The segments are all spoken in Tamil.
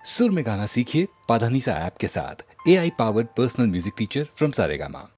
सुर में गाना सीखिए पाधानीसा ऐप के साथ। AI powered personal music teacher from Saregama.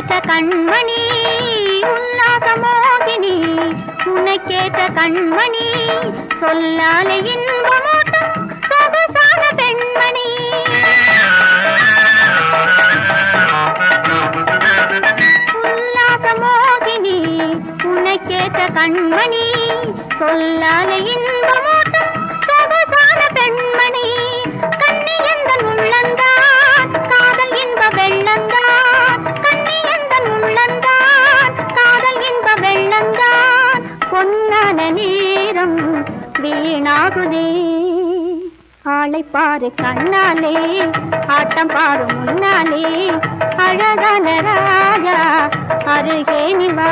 உனக்கேற்ற கண்மணி உல்லாச மோகினி, உனக்கேற்ற கண்மணி சொல்லாலே இன்பமூட்டும் சொகுசான பெண்மணி. உல்லாச மோகினி உனக்கேற்ற கண்மணி சொல்லாலே இன்பமூட்டும் சொகுசான பெண்மணி. கண்ணி எந்தன் உள்ளந்தான் காதல் இன்ப வெள்ளந்தான், கண்ணி எந்தன் உள்ளந்தான் காதல் இன்ப வெள்ளந்தான். பொன்னான நேரம் வீணாகுதே, ஆளை பாரு கண்ணாலே ஆட்டம் பாரு முன்னாலே, அழகான ராஜா அருகே நிவா.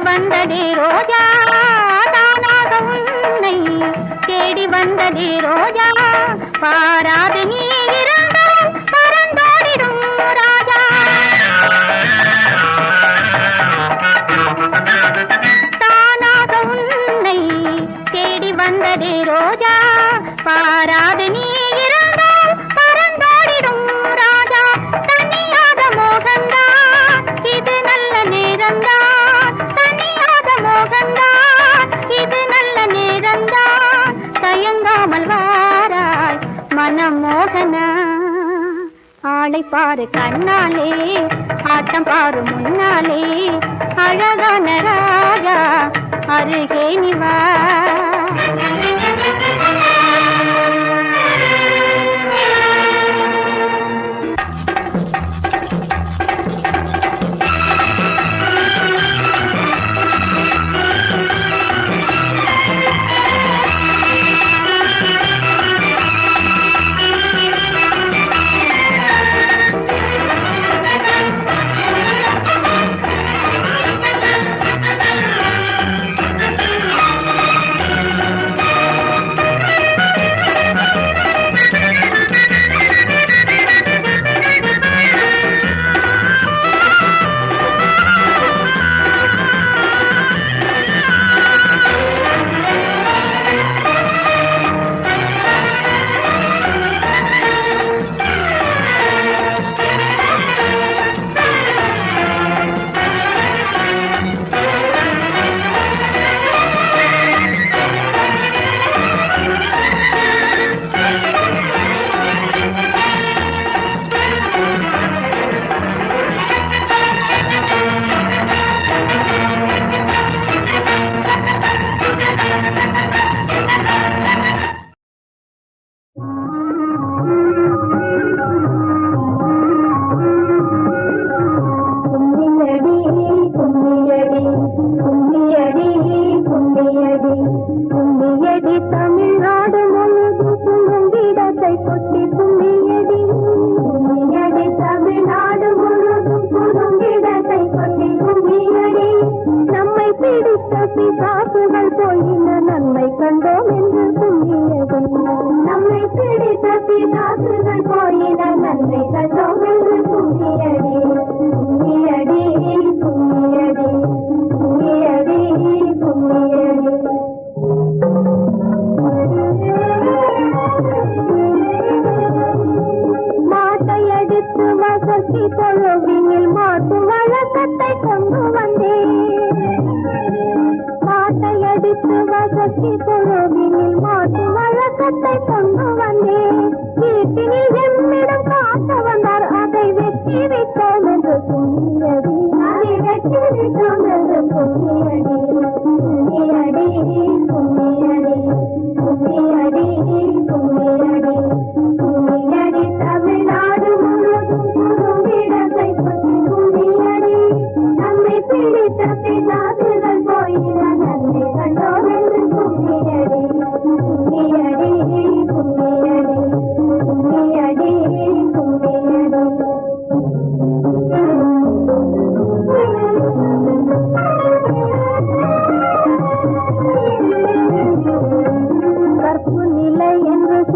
வந்ததே ரோஜா, தானாக உன்னை தேடி வந்ததே ரோஜா, பாராது நீ இருந்தால் பறந்தோடிடும் ராஜா. தானாக உன்னை தேடி வந்ததே ரோஜா, பாராது நீ இருந்தால் பறந்தோடிடும் ராஜா. தனியாக மோகந்தான் இது நல்ல நேரந்தான், இது நல்ல நேரந்தான். தயங்காமல் வாராய் மனம் மோகனா, ஆளை பாரு கண்ணாலே ஆட்டம் பாரு முன்னாலே, அழகான ராஜா அருகே நிவா.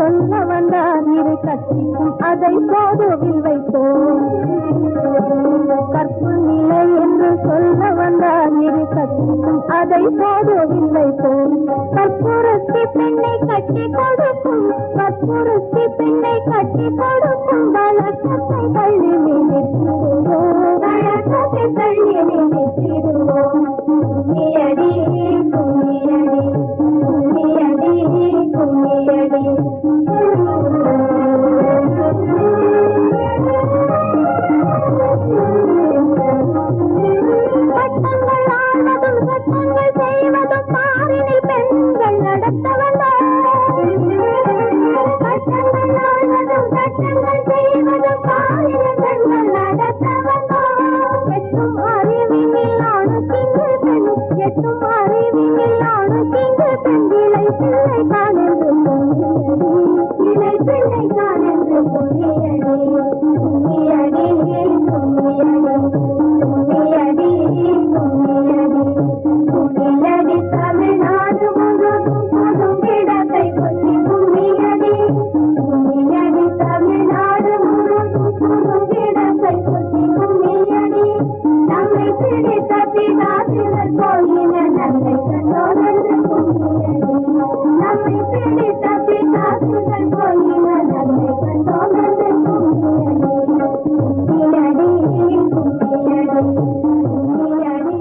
சொல்ல வந்தார் இரு கட்சிக்கும் அதை போதுவில் வைத்தோம். கற்பு நிலை என்று சொல்ல வந்தார் இரு கட்சிக்கும் அதை போதுவில் வைத்தோம். கற்புறுத்தி பெண்ணை கட்டி கொடுக்கும், கற்புறுத்தி பெண்ணை கட்டி கொடுக்கும் வழக்கத்தை தள்ளி நினைத்திடுவோம், வழக்கத்தை தள்ளி நினைத்திடுவோம். கும்மியடி கும்மியடி கும்மியடி கும்மியடி. சட்டங்கள் ஆள்வதும் சட்டங்கள் செய்வதும் பாரினில் பெண்கள் நடத்த வந்தார். சட்டங்கள் ஆள்வதும் சட்டங்கள் செய்வதும் பாரினில் பெண்கள் நடத்த வந்தார். எட்டும் அறிவினில் ஆணுக்கிங்கு பெண், எட்டும் அறிவினில் ஆணுக்கிங்கு பெண். இலை பிள்ளை காணென்று பொன்னியடி, இலை பிள்ளை காணென்று பொன்னியடி. கும்மியடி கும்மியடி கும்மியடி கும்மியடி. கும்மியடி தமிழ்நாடு முழுதும் புதும் இடத்தை கொட்டி கும்மியடி. கும்மியடி தமிழ்நாடு முழுதும் புதும் இடத்தை கொட்டி கும்மியடி. நம்மை பிடித்த பிதாசினர் போயின நம்மை கண்டோரென்று கும்மியடி. நம்மை பிடித்த பிதாசினர் போயின நம்மை கண்டோரென்று கும்மியடி. கும்மியடி கும்மியடி கும்மியடி கும்மியடி.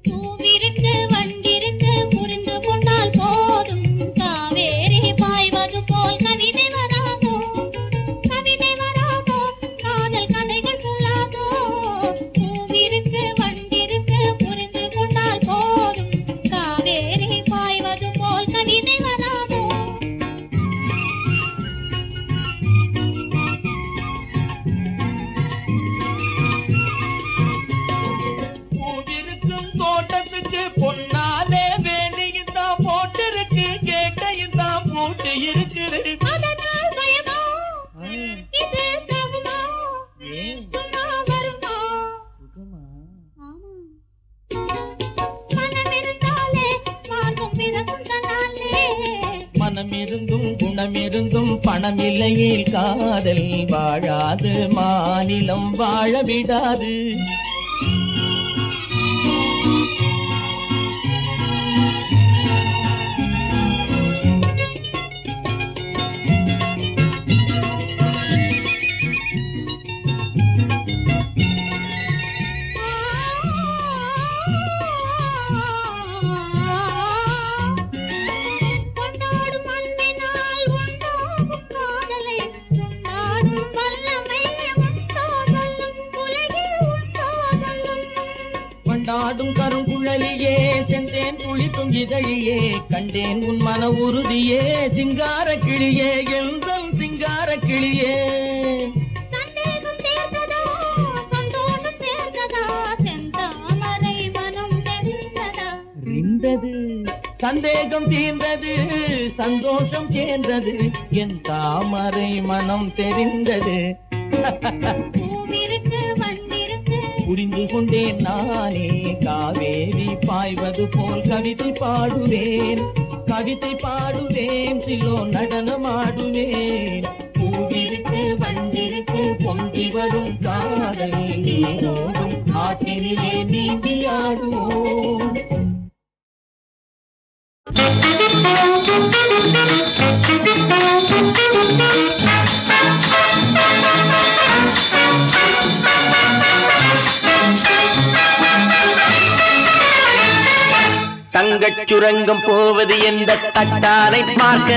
பூவிருக்கு வண்டிருக்கு புரிந்து கொண்டால் போதும், காவேரி பாய்வது போல் கவிதை வராதோ, கவிதை வராதோ, காதல் கதைகள் சொல்லாதோ. பூவிருக்கு வண்டிருக்கு புரிந்து கொண்டால் போதும், காவேரி பாய்வது போல் கவிதை வராதோ. பூவிருக்கும் தோட்டத்துக்கு பொன்னாலே வேலியும் தான் போட்டிருக்கு, கேட்டையும் தான் போட்டு இருக்குது. அதனால் பயமா இது தகுமா, சும்மா வருமா? மனமிருந்தாலே மார்க்கம் பிறக்கும் தன்னாலே. மனமிருந்தும் குணமிருந்தும் பணமில்லையே காதல் வாழாது, மாநிலம் வாழ விடாது. கொண்டாடும் அன்பினால் உண்டாகும் காதலை, கொண்டாடும் வல்லமை உண்டோ சொல்லும், உலகில் உண்டோ சொல்லும். கொண்டாடும் கருங்குழலியே, சென்றேன் குளிக்கும் இதழியே, கண்டேன் உன் மன உறுதியே, சிங்கார கிளியே எங்கள் சிங்கார கிளியே. சந்தேகம் சேர்ந்ததா சந்தோஷம் சேர்ந்ததா, செந்தாமரை மனம் தெரிந்ததா. ரிந்தது சந்தேகம் தீர்ந்தது, சந்தோஷம் சேர்ந்தது, என் தாமரை மனம் தெரிந்தது. பூவிருக்கு வண்டிருக்கு புரிந்து கொண்டேன் நானே, காவேரி பாய்வது போல் கவிதை பாடுவேன், கவிதை பாடுவேன், சிலோ நடனமாடுவேன். பூவிருக்கு வண்டிருக்கு பொங்கி வரும் காதல் நீரோடும் ஆற்றினிலே நீந்தி ஆடுவோம். தங்கச் சுரங்கம் போவது எந்த தட்டானை பார்க்க,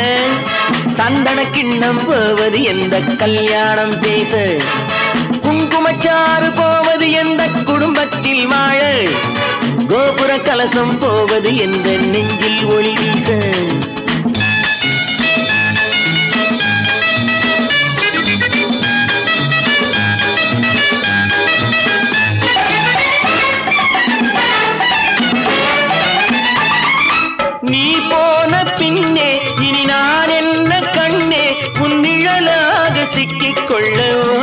சந்தன கிண்ணம் போவது எந்த கல்யாணம் பேச, குங்குமச்சாறு போவது எந்த குடும்பத்தில் வாழ, கோபுர கலசம் போவது எந்த நெஞ்சில் ஒளி வீச. நீ போன பின்னே இனி நான் என்ன கண்ணே உன் நிழலாக சிக்கிக் கொள்ளவோ,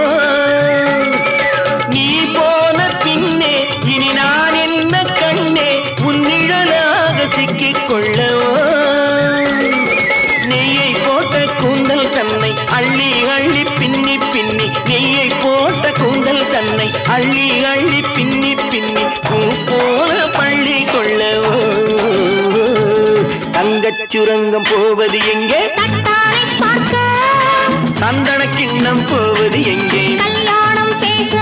நீ போன பின்னே இனி நான் என்ன கண்ணே உன் நிழலாக சிக்கிக் கொள்ளவோ. நெய்யை போட்ட கூந்தல் தன்னை அள்ளி அள்ளி பின்னி பின்னி, நெய்யை போட்ட கூந்தல் தன்னை அள்ளி அள்ளி பின்னி பின்னி, பூ போல பள்ளி கொள்ளவோ. தங்கச் சுரங்கம் போவது எங்கே, தட்டானை பார்க்க, சந்தன கிண்ணம் போவது எங்கே, கல்யாணம் பேச,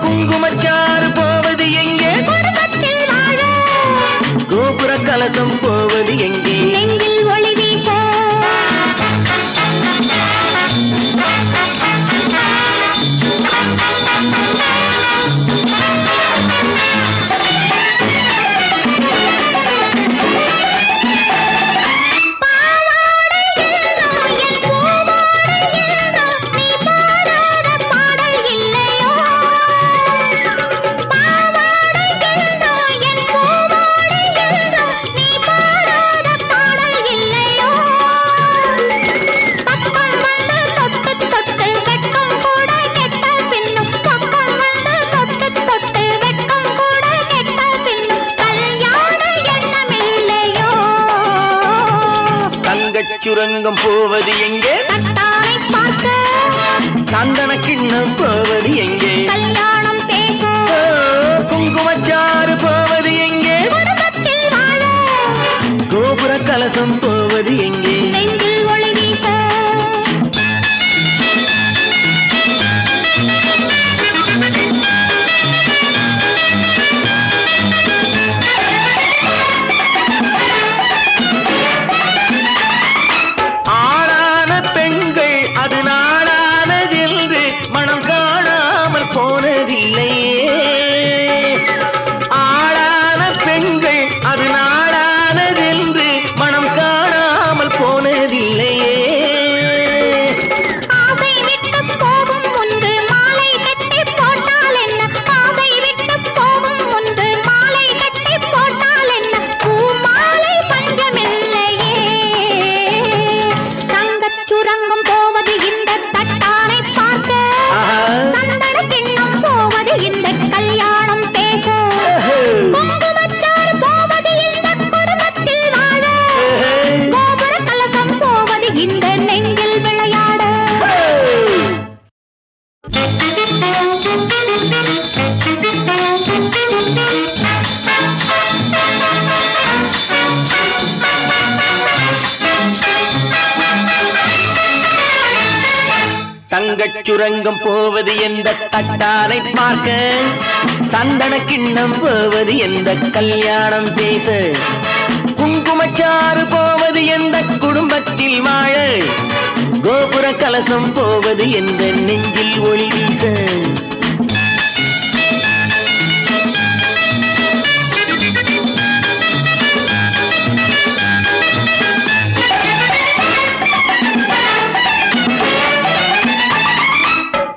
குங்குமச்சாறு போவது எங்கே, குடும்பத்தில் வாழ, கோபுர கலசம் போவது எங்கே, நெஞ்சில் ஒளி வீச. சுரங்கம் போவது எங்கே, தட்டானை பார்க்க, சந்தன கிண்ணம் போவது எங்கே, கல்யாணம் பேச, குங்குமச்சாறு போவது எங்கே, குடும்பத்தில் வாழ, கோபுர கலசம் போவது எங்கே, நெஞ்சில் ஒளி வீச. அது நாடானதென்று மனம் காணாமல் போனதில்லையே, ஆளான பெண்கள் அது நாடானதென்று மனம் காணாமல் போனதில்லையே. ஆசை விட்டு போகும் முன்பு மாலை கட்டி போட்டால் என்ன, ஆசை விட்டு போகும் முன்பு மாலை கட்டி போட்டால் என்ன, பூ மாலை பஞ்சமில்லையே. தங்கச் சுரங்கம் போவது இந்த தட்டானை பார்க்க, சந்தன கிண்ணம் போவது இந்த கல்யாணம் பேச, குங்குமச்சாறு போவது இந்த குடும்பத்தில் வாழ, கோபுர கலசம் போவது இந்த நெஞ்சில் விளையாட. தங்கச் சுரங்கம் போவது எந்த தட்டானை பார்க்க, சந்தன கிண்ணம் போவது எந்த கல்யாணம் பேச, குங்குமச்சாறு போவது எந்த குடும்பத்தில் வாழ, கோபுர கலசம் போவது எந்த நெஞ்சில் ஒளி வீச.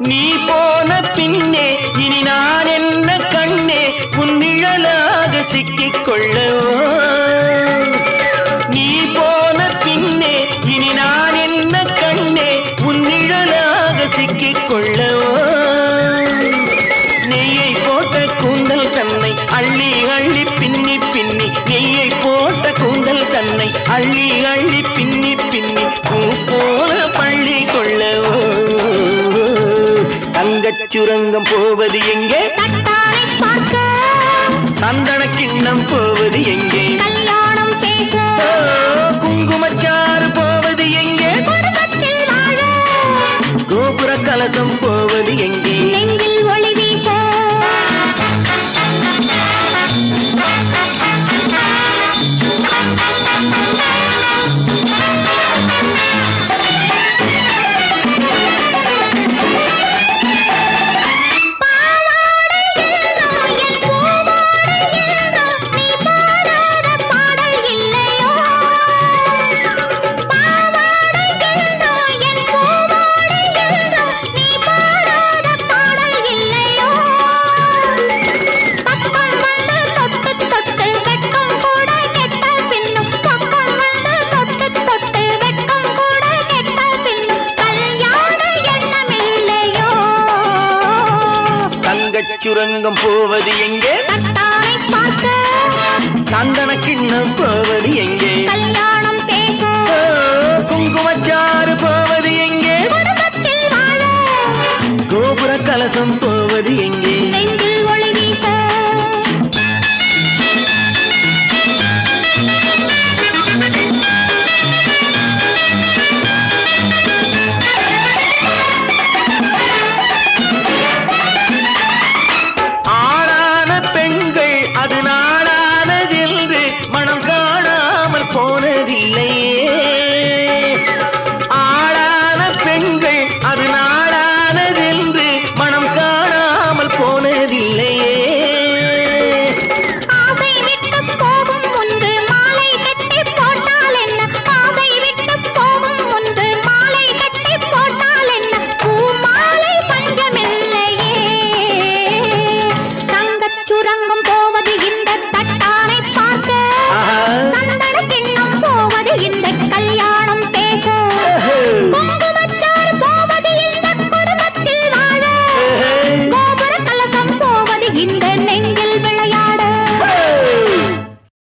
நீ போன பின்னே இனி நான் என்ன கண்ணே உன் நிழலாக சிக்கிக் கொள்ளவோ, நீ போன பின்னே இனி நான் என்ன கண்ணே உன் நிழலாக சிக்கிக் கொள்ளவோ. நெய்யை போட்ட கூந்தல் தன்னை அள்ளி அள்ளி பின்னி பின்னி, நெய்யை போட்ட கூந்தல் தன்னை அள்ளி அள்ளி பின்னி பின்னி, பூ போல பள்ளி கொள்ளவோ. தங்கச் சுரங்கம் போவது எங்கே, தட்டானை பார்க்க, சந்தன கிண்ணம் போவது எங்கே, கல்யாணம் பேச, குங்குமச்சாறு போவது எங்கே, குடும்பத்தில் வாழ, கோபுர கலசம் போவது எங்கே, நெஞ்சில் ஒளி வீச. தங்கம் போவது எங்கே தட்டானை பார்க்க சந்தன கிண்ணம் போவது எங்கே கல்யாணம் பேச ஓ, குங்குமச்சாறு போவது எங்கே குடும்பத்தில் வாழ கோபுர கலசம் போவது எங்கே நெஞ்சு